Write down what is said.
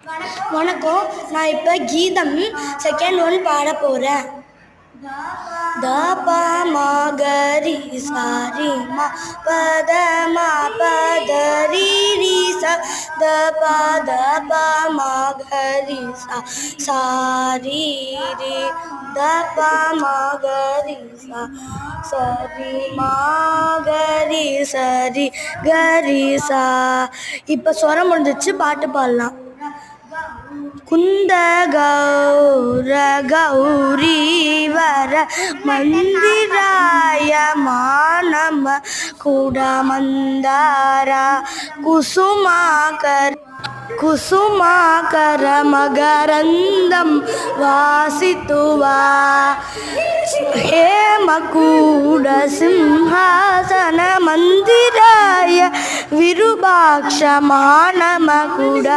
வணக்கம். நான் இப்போ கீதம் செகண்ட் ஒன் பாட போகிறேன். த ப ம க ரி சா ரி ம ப த ம ப த ரி ரி சா த ப ம க ரி சா ரி ரி த ப ம க ரி சா ரி ம க ரி சரி க ரி சா. இப்போ ஸ்வரம் முடிஞ்சிச்சு, பாட்டு பாடலாம். குந்த கௌர கௌரி வர மந்திராய மானம கூட மந்தாரா குசுமாகர மகரந்தம் வாசித்துவா ஹேமகூட சிம்ஹாசன மந்திராய விருபாக்ஷ மானம கூட